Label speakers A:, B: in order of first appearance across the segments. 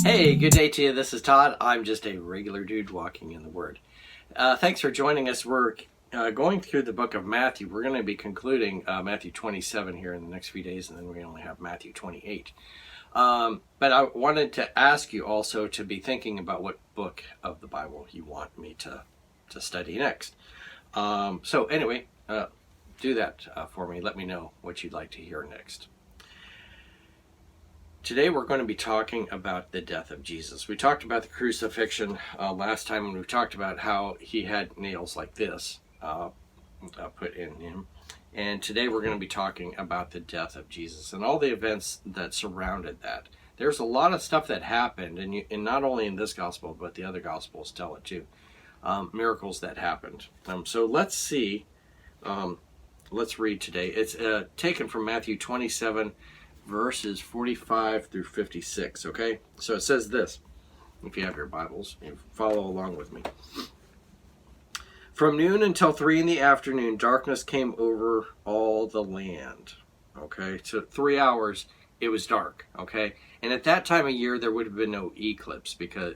A: Hey, good day to you. This is Todd. I'm just a regular dude walking in the Word. Thanks for joining us. We're going through the book of Matthew. We're going to be concluding Matthew 27 here in the next few days, and then we only have Matthew 28. But I wanted to ask you also to be thinking about what book of the Bible you want me to study next. So anyway, do that for me. Let me know what you'd like to hear next. Today we're going to be talking about the death of Jesus. We talked about the crucifixion last time, and we talked about how he had nails like this put in him. And today we're going to be talking about the death of Jesus and all the events that surrounded that. There's a lot of stuff that happened, and not only in this gospel, but the other gospels tell it too. Miracles that happened. So let's see. Let's read today. It's taken from Matthew 27, verses 45 through 56, okay? So it says this, if you have your Bibles, you follow along with me. From noon until 3 in the afternoon, darkness came over all the land, okay? So 3 hours, it was dark, okay? And at that time of year, there would have been no eclipse because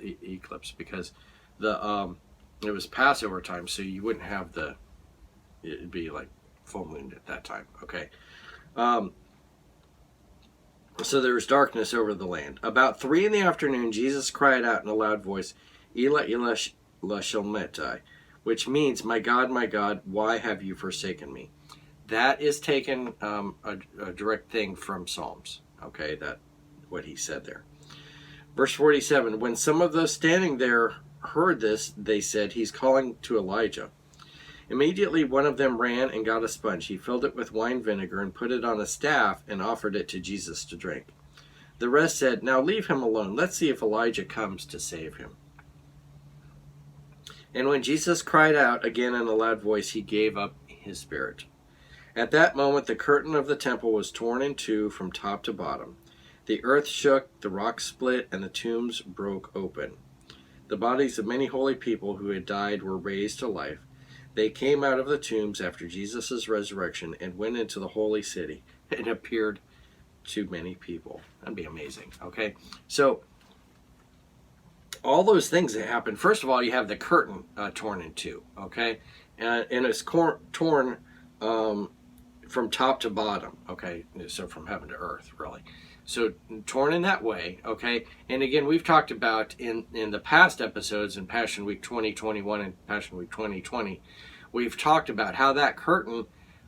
A: the it was Passover time, so you wouldn't have it'd be like full moon at that time, okay? So there was darkness over the land. About 3 in the afternoon, Jesus cried out in a loud voice, Eli, Eli, shalmetai, which means, my God, why have you forsaken me? That is taken a direct thing from Psalms. Okay, that what he said there. Verse 47, when some of those standing there heard this, they said, he's calling to Elijah. Immediately one of them ran and got a sponge. He filled it with wine vinegar and put it on a staff and offered it to Jesus to drink. The rest said, now leave him alone. Let's see if Elijah comes to save him. And when Jesus cried out again in a loud voice, he gave up his spirit. At that moment, the curtain of the temple was torn in two from top to bottom. The earth shook, the rocks split, and the tombs broke open. The bodies of many holy people who had died were raised to life. They came out of the tombs after Jesus' resurrection and went into the holy city and appeared to many people. That'd be amazing, okay? So, all those things that happened, first of all, you have the curtain torn in two, okay? And it's torn from top to bottom, okay? So from heaven to earth, really. So torn in that way, okay? And again, we've talked about in the past episodes in Passion Week 2021 and Passion Week 2020, we've talked about how that curtain,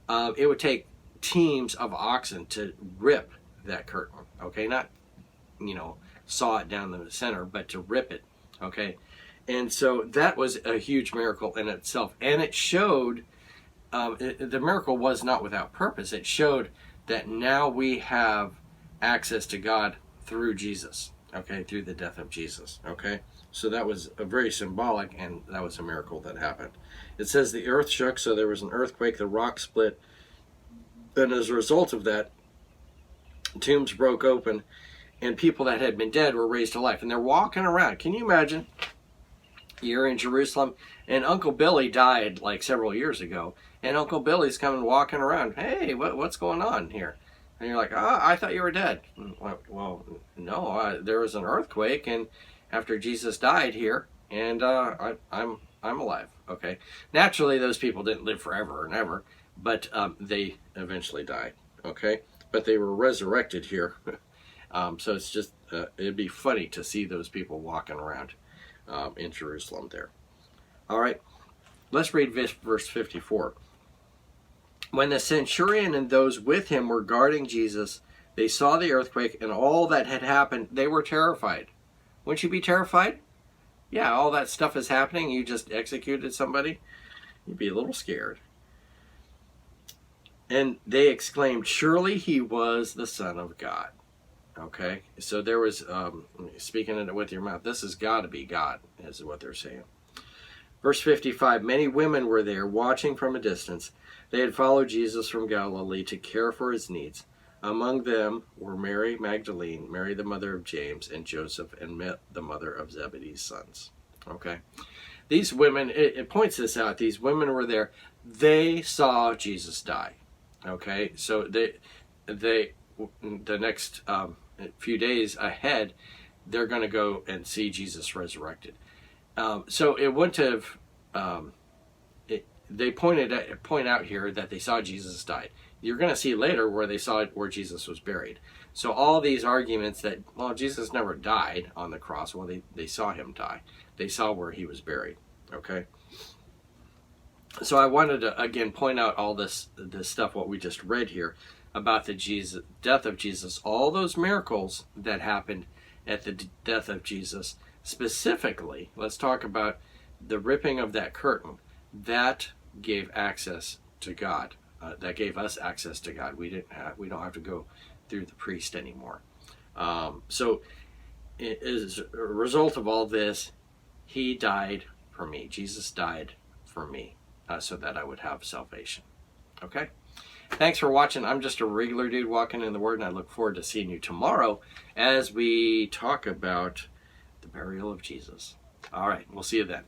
A: it would take teams of oxen to rip that curtain, okay? Not, saw it down the center, but to rip it, okay? And so that was a huge miracle in itself. And it showed, the miracle was not without purpose. It showed that now we have access to God through Jesus, okay, through the death of Jesus, okay? So that was a very symbolic, and that was a miracle that happened. It says the earth shook, so there was an earthquake, the rock split, and as a result of that, tombs broke open, and people that had been dead were raised to life, and they're walking around. Can you imagine? You're in Jerusalem, and Uncle Billy died like several years ago, and Uncle Billy's coming walking around. Hey, what's going on here? And you're like, I thought you were dead. Well, no, there was an earthquake, and after Jesus died here, and I'm alive. Okay, naturally those people didn't live forever and ever, but they eventually died. Okay, but they were resurrected here. So it's just it'd be funny to see those people walking around in Jerusalem there. All right, let's read verse 54. When the centurion and those with him were guarding Jesus, they saw the earthquake and all that had happened. They were terrified. Wouldn't you be terrified? Yeah, all that stuff is happening. You just executed somebody. You'd be a little scared. And they exclaimed, surely he was the Son of God. Okay, so there was, speaking it with your mouth, this has got to be God, is what they're saying. Verse 55, many women were there watching from a distance. They had followed Jesus from Galilee to care for his needs. Among them were Mary Magdalene, Mary the mother of James, and Joseph, and the mother of Zebedee's sons. Okay, these women, it points this out, these women were there. They saw Jesus die. Okay, so they the next few days ahead, they're going to go and see Jesus resurrected. So it wouldn't have. They point out here that they saw Jesus died. You're going to see later where they saw where Jesus was buried. So all these arguments that, well, Jesus never died on the cross. Well, they saw him die. They saw where he was buried. Okay. So I wanted to again point out all this stuff what we just read here about the death of Jesus. All those miracles that happened at the death of Jesus. Specifically, let's talk about the ripping of that curtain. That gave access to God. That gave us access to God. We don't have to go through the priest anymore. So, as a result of all this, he died for me. Jesus died for me, so that I would have salvation. Okay? Thanks for watching. I'm just a regular dude walking in the Word, and I look forward to seeing you tomorrow as we talk about the burial of Jesus. All right, we'll see you then.